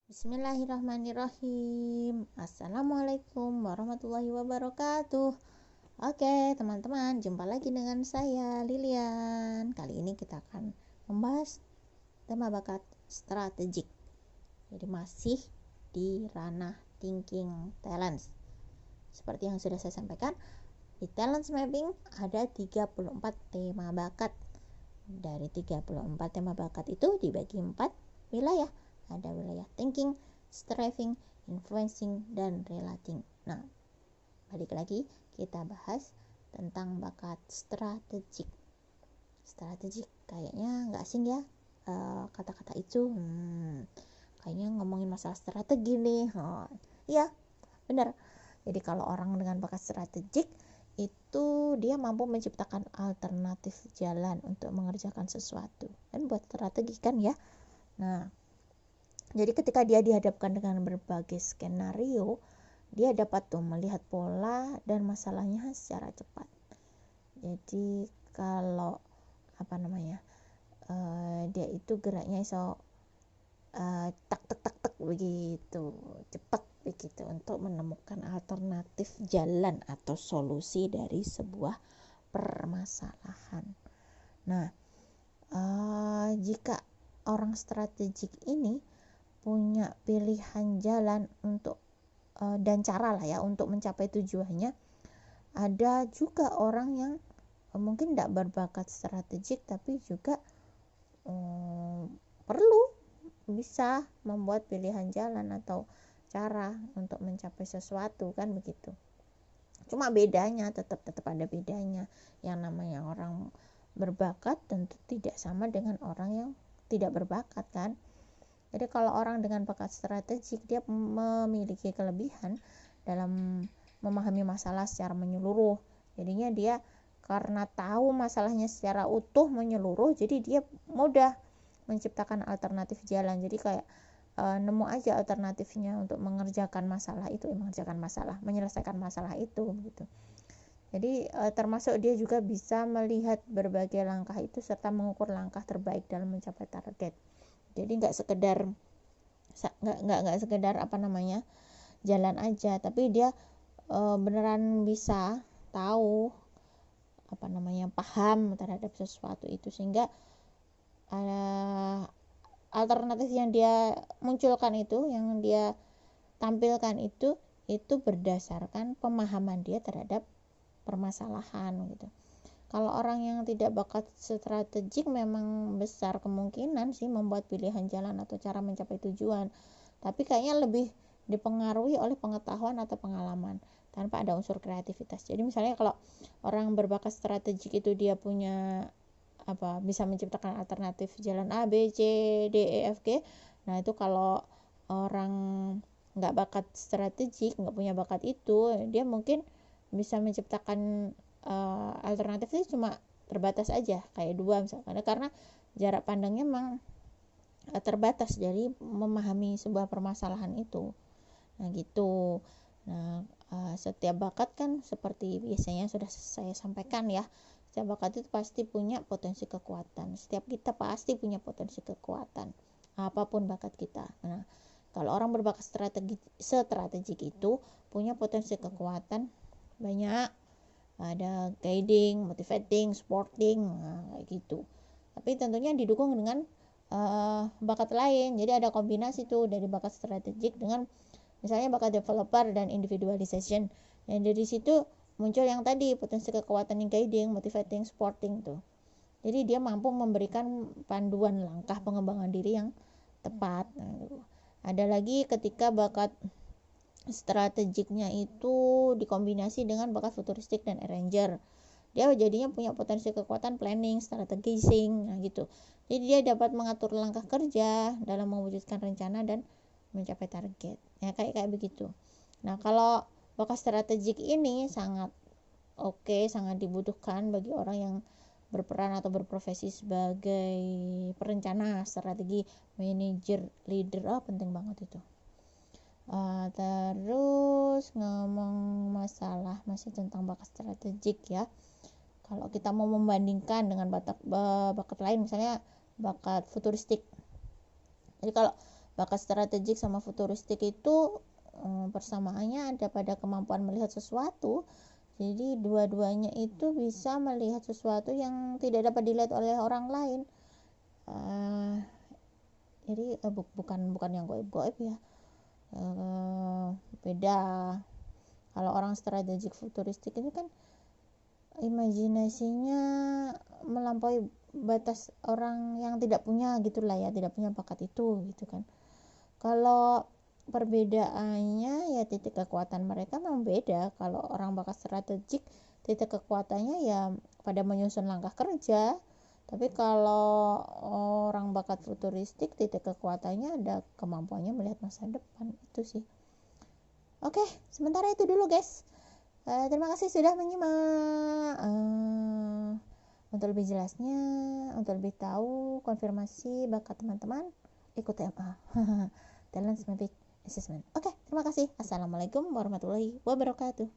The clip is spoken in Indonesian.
Bismillahirrahmanirrahim. Assalamualaikum warahmatullahi wabarakatuh. Oke teman-teman, jumpa lagi dengan saya Lilian. Kali ini kita akan membahas tema bakat strategik. Jadi masih di ranah thinking talents. Seperti yang sudah saya sampaikan, di talents mapping ada 34 tema bakat. Dari 34 tema bakat itu dibagi 4 wilayah. Ada wilayah thinking, striving, influencing, dan relating. Nah, balik lagi kita bahas tentang bakat strategik. Strategik kayaknya nggak asing ya kata-kata itu. Kayaknya ngomongin masalah strategi nih. Iya, benar. Jadi kalau orang dengan bakat strategik itu dia mampu menciptakan alternatif jalan untuk mengerjakan sesuatu. Kan buat strategi kan ya. Nah, jadi ketika dia dihadapkan dengan berbagai skenario, dia dapat tuh melihat pola dan masalahnya secara cepat. Jadi kalau dia itu geraknya iso tak begitu cepat begitu untuk menemukan alternatif jalan atau solusi dari sebuah permasalahan. Nah, jika orang strategik ini punya pilihan jalan untuk dan cara lah ya untuk mencapai tujuannya, ada juga orang yang mungkin tidak berbakat strategik tapi juga perlu bisa membuat pilihan jalan atau cara untuk mencapai sesuatu, kan begitu. Cuma bedanya tetap ada bedanya. Yang namanya orang berbakat tentu tidak sama dengan orang yang tidak berbakat, kan. Jadi kalau orang dengan bakat strategik, dia memiliki kelebihan dalam memahami masalah secara menyeluruh. Jadinya dia karena tahu masalahnya secara utuh menyeluruh, jadi dia mudah menciptakan alternatif jalan. Jadi kayak nemu aja alternatifnya untuk menyelesaikan masalah itu gitu. Jadi termasuk dia juga bisa melihat berbagai langkah itu serta mengukur langkah terbaik dalam mencapai target. Jadi nggak sekedar jalan aja, tapi dia beneran bisa tahu paham terhadap sesuatu itu, sehingga alternatif yang dia munculkan itu, yang dia tampilkan itu berdasarkan pemahaman dia terhadap permasalahan gitu. Kalau orang yang tidak bakat strategik memang besar kemungkinan sih membuat pilihan jalan atau cara mencapai tujuan, tapi kayaknya lebih dipengaruhi oleh pengetahuan atau pengalaman tanpa ada unsur kreativitas. Jadi misalnya kalau orang berbakat strategik itu dia punya bisa menciptakan alternatif jalan A, B, C, D, E, F, G. Nah itu kalau orang nggak bakat strategik, nggak punya bakat itu, dia mungkin bisa menciptakan alternatifnya cuma terbatas aja, kayak 2 misalkan, karena jarak pandangnya memang terbatas dari memahami sebuah permasalahan itu. Nah gitu. Nah setiap bakat kan seperti biasanya sudah saya sampaikan ya, setiap bakat itu pasti punya potensi kekuatan. Setiap kita pasti punya potensi kekuatan apapun bakat kita. Nah kalau orang berbakat strategik itu punya potensi kekuatan banyak, ada guiding, motivating, supporting, kayak gitu. Tapi tentunya didukung dengan bakat lain. Jadi ada kombinasi tuh dari bakat strategik dengan misalnya bakat developer dan individualization. Dan dari situ muncul yang tadi potensi kekuatan yang guiding, motivating, supporting tuh. Jadi dia mampu memberikan panduan langkah pengembangan diri yang tepat. Ada lagi ketika bakat strategiknya itu dikombinasi dengan bakat futuristik dan arranger, dia jadinya punya potensi kekuatan planning, strategizing, nah gitu. Jadi dia dapat mengatur langkah kerja dalam mewujudkan rencana dan mencapai target, ya kayak begitu. Nah kalau bakat strategik ini sangat sangat dibutuhkan bagi orang yang berperan atau berprofesi sebagai perencana, strategi, manajer, leader. Penting banget itu. Terus ngomong masalah masih tentang bakat strategik ya. Kalau kita mau membandingkan dengan bakat lain, misalnya bakat futuristik. Jadi kalau Bakat strategik sama futuristik itu persamaannya ada pada kemampuan melihat sesuatu. Jadi dua-duanya itu bisa melihat sesuatu yang tidak dapat dilihat oleh orang lain. Jadi bukan yang goib-goib ya. Beda. Kalau orang strategik futuristik itu kan imajinasinya melampaui batas orang yang tidak punya gitulah ya, tidak punya bakat itu gitu kan. Kalau perbedaannya ya titik kekuatan mereka memang beda. Kalau orang bakat strategik titik kekuatannya ya pada menyusun langkah kerja, tapi kalau orang bakat futuristik titik kekuatannya ada kemampuannya melihat masa depan. Itu sih. Oke, sementara itu dulu guys. Terima kasih sudah menyimak. Untuk lebih jelasnya, untuk lebih tahu konfirmasi bakat teman-teman, ikut TMA Talent Mavic Assessment. Oke, terima kasih. Assalamualaikum warahmatullahi wabarakatuh.